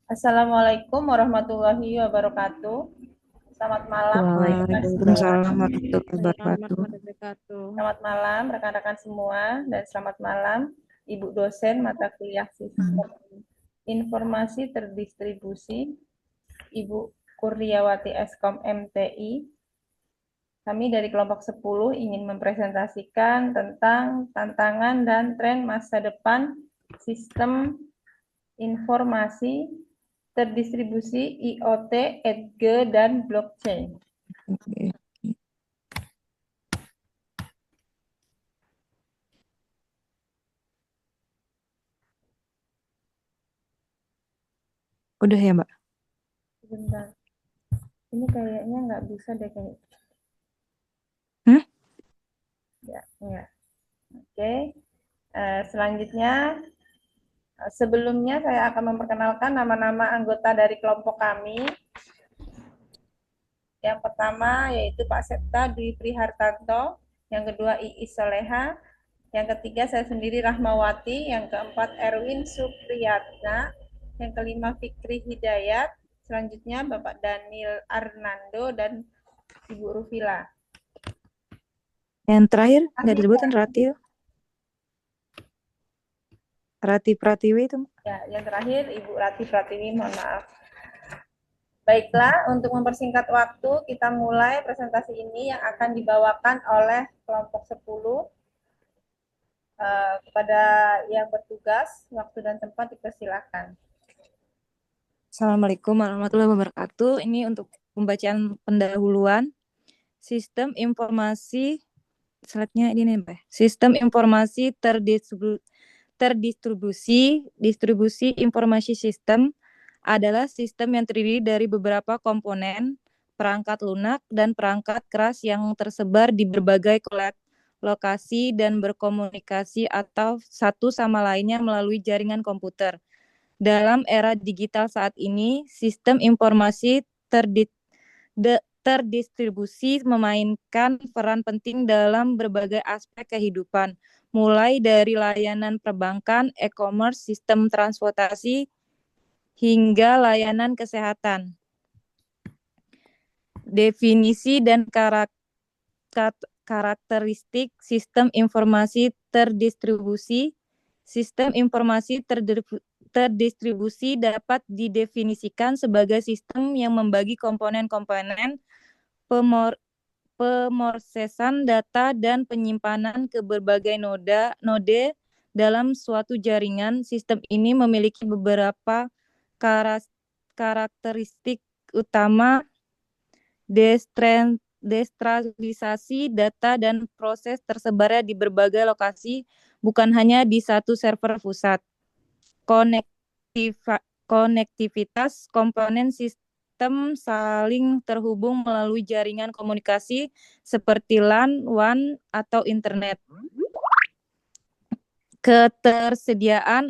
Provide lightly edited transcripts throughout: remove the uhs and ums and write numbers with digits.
Assalamualaikum warahmatullahi wabarakatuh. Selamat malam, rekan-rekan semua. Waalaikumsalam warahmatullahi Waalaikumsalam wabarakatuh. warahmatullahi wabarakatuh. Selamat malam, rekan-rekan semua, dan selamat malam, Ibu dosen mata kuliah Hmm. Sistem Informasi Terdistribusi, Ibu Kurniawati Eskom MTI. Kami dari kelompok 10 ingin mempresentasikan tentang tantangan dan tren masa depan sistem informasi terdistribusi IoT, EDGE, dan blockchain. Oke. Udah ya, Mbak? Sebentar, ini kayaknya nggak bisa deh kayak. Hmm? Ya, enggak. Oke. Selanjutnya, sebelumnya saya akan memperkenalkan nama-nama anggota dari kelompok kami. Yang pertama yaitu Pak Septa Dwi Prihartanto, yang kedua Iis Soleha, yang ketiga saya sendiri Rahmawati, yang keempat Erwin Supriyatna, yang kelima Fikri Hidayat, selanjutnya Bapak Daniel Arnando dan Ibu Rufila. Yang terakhir nggak Akhirnya, disebutin Rati Pratiwi itu. ya, yang terakhir Ibu Rati Pratiwi, mohon maaf. Baiklah, untuk mempersingkat waktu, kita mulai presentasi ini yang akan dibawakan oleh kelompok 10. Kepada yang bertugas, waktu dan tempat dipersilakan. Assalamualaikum warahmatullahi wabarakatuh. Ini untuk pembacaan pendahuluan sistem informasi slide-nya ini Mbak. Sistem informasi distribusi informasi sistem adalah sistem yang terdiri dari beberapa komponen, perangkat lunak dan perangkat keras yang tersebar di berbagai lokasi dan berkomunikasi atau satu sama lainnya melalui jaringan komputer. Dalam era digital saat ini, sistem informasi terdistribusi memainkan peran penting dalam berbagai aspek kehidupan, mulai dari layanan perbankan, e-commerce, sistem transportasi, hingga layanan kesehatan. Definisi dan karakteristik sistem informasi terdistribusi. Sistem informasi terdistribusi dapat didefinisikan sebagai sistem yang membagi komponen-komponen pemrosesan data dan penyimpanan ke berbagai node dalam suatu jaringan. Sistem ini memiliki beberapa karakteristik utama: desentralisasi data dan proses tersebarnya di berbagai lokasi, bukan hanya di satu server pusat. Konektivitas komponen sistem saling terhubung melalui jaringan komunikasi seperti LAN, WAN, atau internet. Ketersediaan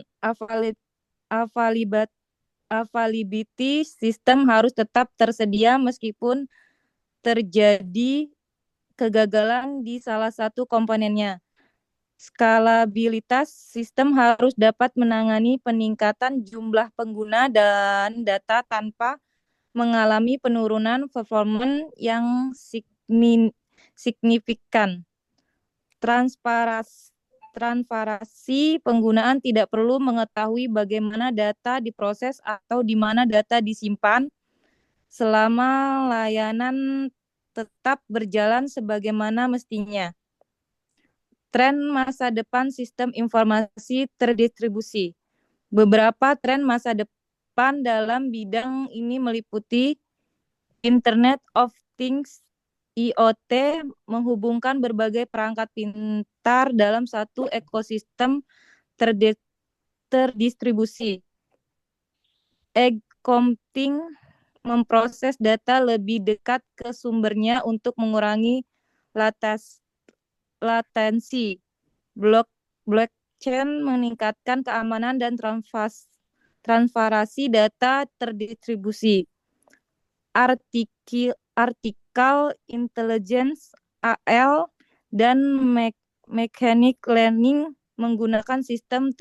availability sistem harus tetap tersedia meskipun terjadi kegagalan di salah satu komponennya. Skalabilitas sistem harus dapat menangani peningkatan jumlah pengguna dan data tanpa mengalami penurunan performa yang signifikan. Transparansi penggunaan tidak perlu mengetahui bagaimana data diproses atau di mana data disimpan selama layanan tetap berjalan sebagaimana mestinya. Tren masa depan sistem informasi terdistribusi. Beberapa tren masa depan dalam bidang ini meliputi Internet of Things IoT, menghubungkan berbagai perangkat pintar dalam satu ekosistem terdistribusi. Edge computing, memproses data lebih dekat ke sumbernya untuk mengurangi latensi. Blockchain meningkatkan keamanan dan transparansi data terdistribusi. Artificial intelligence (AL) dan mechanic learning menggunakan sistem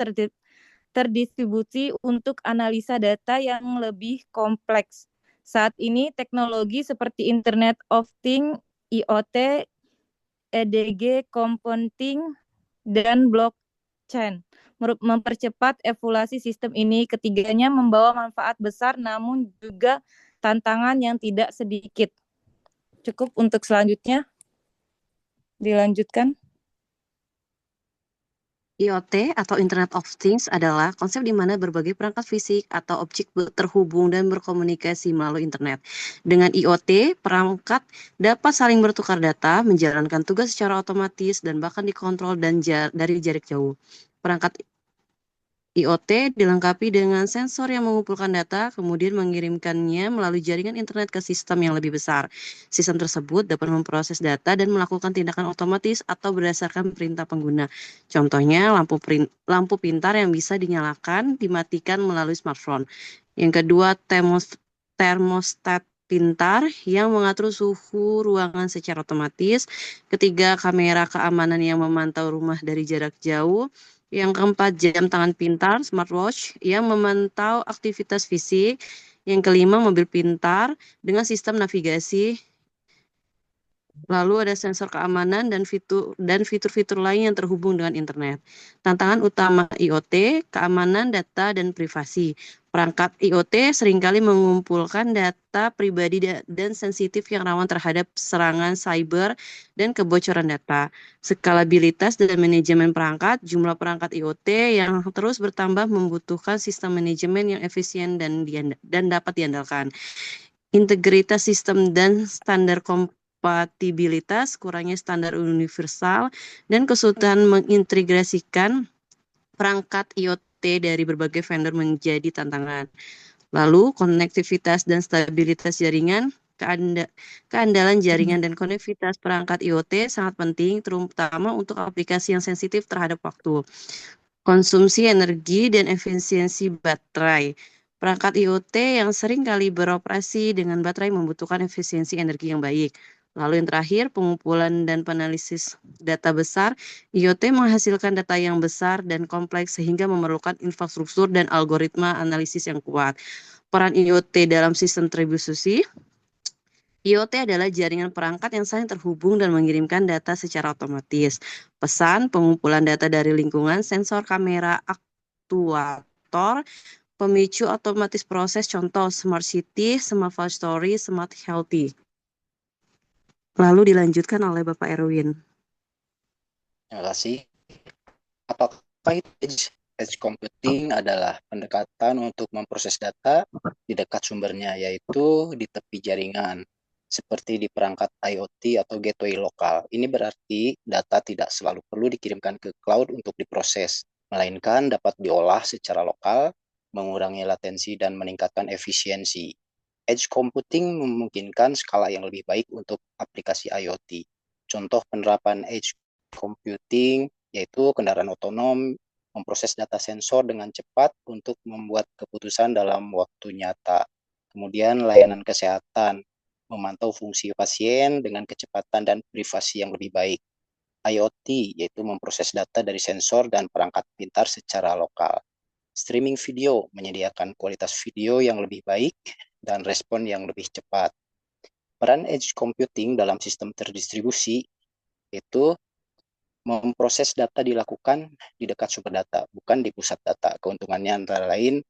terdistribusi untuk analisa data yang lebih kompleks. Saat ini teknologi seperti Internet of Things, IoT, EDG, computing, dan blockchain mempercepat evolusi sistem ini. Ketiganya membawa manfaat besar namun juga tantangan yang tidak sedikit. Cukup untuk selanjutnya. Dilanjutkan. IoT atau Internet of Things adalah konsep di mana berbagai perangkat fisik atau objek terhubung dan berkomunikasi melalui internet. Dengan IoT, perangkat dapat saling bertukar data, menjalankan tugas secara otomatis, dan bahkan dikontrol dari jarak jauh. Perangkat IoT dilengkapi dengan sensor yang mengumpulkan data, kemudian mengirimkannya melalui jaringan internet ke sistem yang lebih besar. Sistem tersebut dapat memproses data dan melakukan tindakan otomatis atau berdasarkan perintah pengguna. Contohnya, lampu pintar yang bisa dinyalakan, dimatikan melalui smartphone. Yang kedua, termostat pintar yang mengatur suhu ruangan secara otomatis. Ketiga, kamera keamanan yang memantau rumah dari jarak jauh. Yang keempat, jam tangan pintar, smartwatch, yang memantau aktivitas fisik. Yang kelima, mobil pintar dengan sistem navigasi. Lalu ada sensor keamanan dan fitur-fitur lain yang terhubung dengan internet. Tantangan utama IoT, keamanan data dan privasi. Perangkat IoT seringkali mengumpulkan data pribadi dan sensitif yang rawan terhadap serangan cyber dan kebocoran data. Skalabilitas dan manajemen perangkat, jumlah perangkat IoT yang terus bertambah membutuhkan sistem manajemen yang efisien dan dapat diandalkan. Integritas sistem dan standar kompatibilitas, kurangnya standar universal, dan kesulitan mengintegrasikan perangkat IoT dari berbagai vendor menjadi tantangan. Lalu, konektivitas dan stabilitas jaringan, keandalan jaringan dan konektivitas perangkat IoT sangat penting, terutama untuk aplikasi yang sensitif terhadap waktu. Konsumsi energi dan efisiensi baterai. Perangkat IoT yang sering kali beroperasi dengan baterai membutuhkan efisiensi energi yang baik. Lalu yang terakhir, pengumpulan dan penanalisis data besar. IoT menghasilkan data yang besar dan kompleks sehingga memerlukan infrastruktur dan algoritma analisis yang kuat. Peran IoT dalam sistem distribusi. IoT adalah jaringan perangkat yang saling terhubung dan mengirimkan data secara otomatis. Pesan, pengumpulan data dari lingkungan, sensor, kamera, aktuator, pemicu otomatis proses, contoh Smart City, Smart Factory, Smart Healthy. Lalu dilanjutkan oleh Bapak Erwin. Terima kasih. Apakah itu edge computing adalah pendekatan untuk memproses data di dekat sumbernya, yaitu di tepi jaringan, seperti di perangkat IoT atau gateway lokal. Ini berarti data tidak selalu perlu dikirimkan ke cloud untuk diproses, melainkan dapat diolah secara lokal, mengurangi latensi dan meningkatkan efisiensi. Edge computing memungkinkan skala yang lebih baik untuk aplikasi IoT. Contoh penerapan edge computing yaitu kendaraan otonom memproses data sensor dengan cepat untuk membuat keputusan dalam waktu nyata. Kemudian layanan kesehatan memantau fungsi pasien dengan kecepatan dan privasi yang lebih baik. IoT yaitu memproses data dari sensor dan perangkat pintar secara lokal. Streaming video menyediakan kualitas video yang lebih baik dan respon yang lebih cepat. Peran edge computing dalam sistem terdistribusi itu memproses data dilakukan di dekat sumber data, bukan di pusat data. Keuntungannya antara lain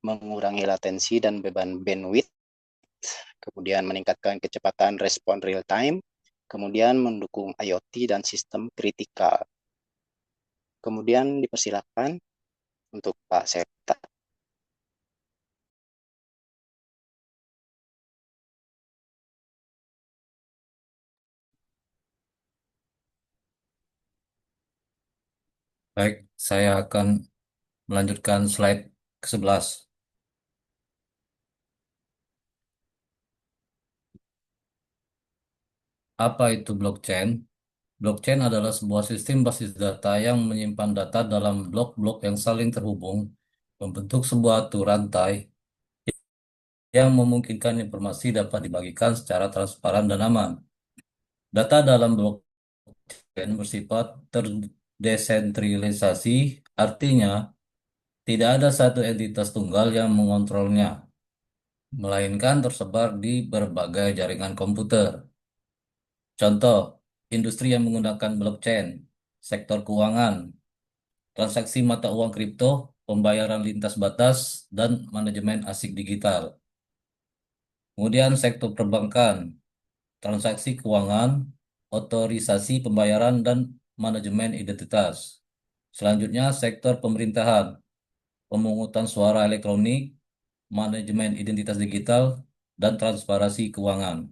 mengurangi latensi dan beban bandwidth, kemudian meningkatkan kecepatan respon real time, kemudian mendukung IoT dan sistem kritikal. Kemudian dipersilakan untuk Pak Septa. Baik, saya akan melanjutkan slide ke-11. Apa itu blockchain? Blockchain adalah sebuah sistem basis data yang menyimpan data dalam blok-blok yang saling terhubung, membentuk sebuah rantai yang memungkinkan informasi dapat dibagikan secara transparan dan aman. Data dalam blockchain bersifat terdesentralisasi, artinya Tidak ada satu entitas tunggal yang mengontrolnya, melainkan tersebar di berbagai jaringan komputer. Contoh, industri yang menggunakan blockchain, sektor keuangan, transaksi mata uang kripto, pembayaran lintas batas, dan manajemen asik digital. Kemudian sektor perbankan, transaksi keuangan, otorisasi pembayaran, dan manajemen identitas. Selanjutnya, sektor pemerintahan, pemungutan suara elektronik, manajemen identitas digital, dan transparansi keuangan.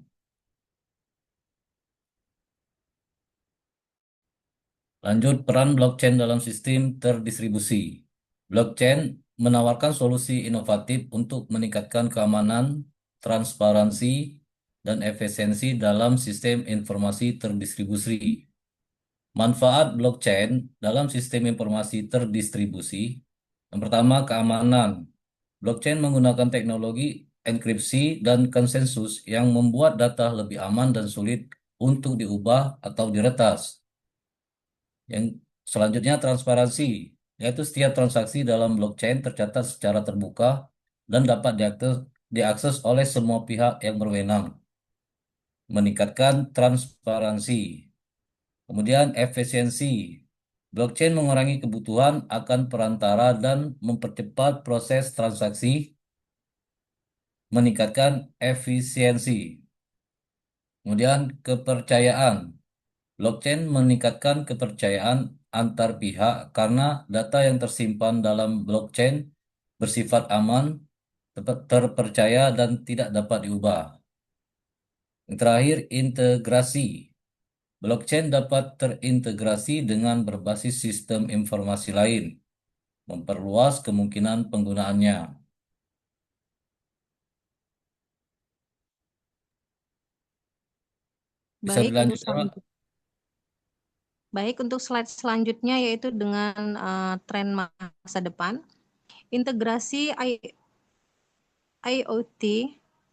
Lanjut, peran blockchain dalam sistem terdistribusi. Blockchain menawarkan solusi inovatif untuk meningkatkan keamanan, transparansi, dan efisiensi dalam sistem informasi terdistribusi. Manfaat blockchain dalam sistem informasi terdistribusi. Yang pertama, keamanan. Blockchain menggunakan teknologi enkripsi dan konsensus yang membuat data lebih aman dan sulit untuk diubah atau diretas. Yang selanjutnya, transparansi, yaitu setiap transaksi dalam blockchain tercatat secara terbuka dan dapat diakses oleh semua pihak yang berwenang, meningkatkan transparansi. Kemudian efisiensi. Blockchain mengurangi kebutuhan akan perantara dan mempercepat proses transaksi, meningkatkan efisiensi. Kemudian kepercayaan. Blockchain meningkatkan kepercayaan antar pihak karena data yang tersimpan dalam blockchain bersifat aman, terpercaya, dan tidak dapat diubah. Yang terakhir, integrasi. Blockchain dapat terintegrasi dengan berbasis sistem informasi lain, memperluas kemungkinan penggunaannya. Bisa dilanjutkan, Pak? Baik, untuk slide selanjutnya yaitu dengan tren masa depan. Integrasi IoT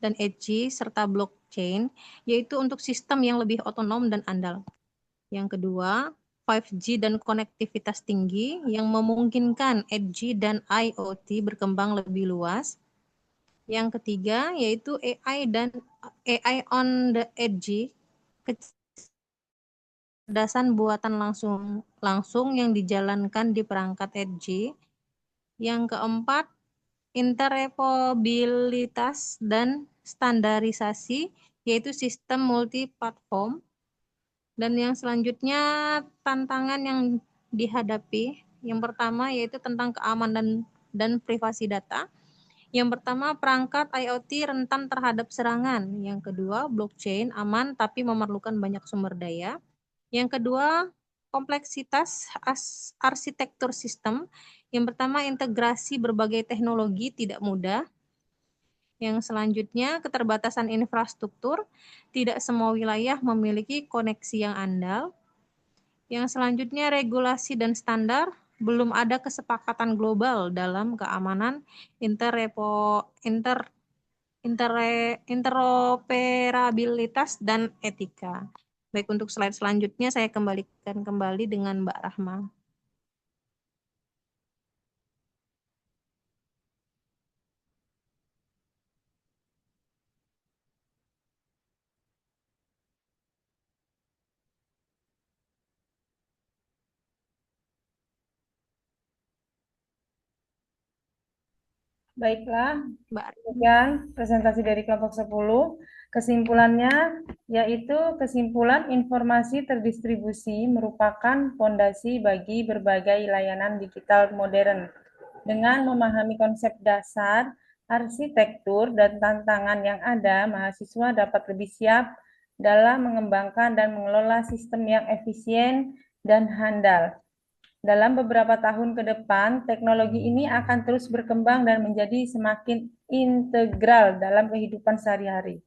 dan Edge serta blockchain yaitu untuk sistem yang lebih otonom dan andal. Yang kedua, 5G dan konektivitas tinggi yang memungkinkan Edge dan IoT berkembang lebih luas. Yang ketiga yaitu AI on the Edge, kecerdasan buatan langsung yang dijalankan di perangkat Edge. Yang keempat, interoperabilitas dan standarisasi, yaitu sistem multi-platform. Dan yang selanjutnya, tantangan yang dihadapi, yang pertama yaitu tentang keamanan dan privasi data. Yang pertama, perangkat IoT rentan terhadap serangan. Yang kedua, blockchain aman tapi memerlukan banyak sumber daya. Yang kedua, kompleksitas arsitektur sistem. Yang pertama, integrasi berbagai teknologi tidak mudah. Yang selanjutnya, keterbatasan infrastruktur. Tidak semua wilayah memiliki koneksi yang andal. Yang selanjutnya, regulasi dan standar. Belum ada kesepakatan global dalam keamanan, interoperabilitas, dan etika. Baik, untuk slide selanjutnya saya kembalikan kembali dengan Mbak Rahma. Baiklah, Mbak demikian presentasi dari kelompok 10. Kesimpulannya yaitu kesimpulan informasi terdistribusi merupakan fondasi bagi berbagai layanan digital modern. Dengan memahami konsep dasar, arsitektur, dan tantangan yang ada, mahasiswa dapat lebih siap dalam mengembangkan dan mengelola sistem yang efisien dan handal. Dalam beberapa tahun ke depan, teknologi ini akan terus berkembang dan menjadi semakin integral dalam kehidupan sehari-hari.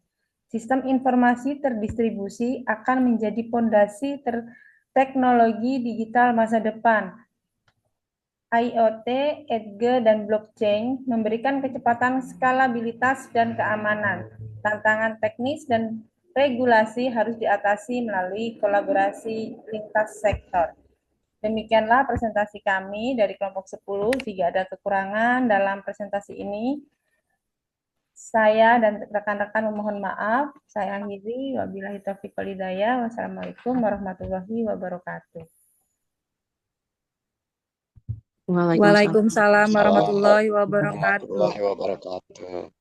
Sistem informasi terdistribusi akan menjadi fondasi teknologi digital masa depan. IoT, Edge, dan blockchain memberikan kecepatan, skalabilitas, dan keamanan. Tantangan teknis dan regulasi harus diatasi melalui kolaborasi lintas sektor. Demikianlah presentasi kami dari kelompok 10. Jika ada kekurangan dalam presentasi ini, saya dan rekan-rekan memohon maaf. Saya akhiri. Wabillahi taufiq wal hidayah. Wassalamualaikum warahmatullahi wabarakatuh. Waalaikumsalam. Waalaikumsalam warahmatullahi wabarakatuh. warahmatullahi wabarakatuh.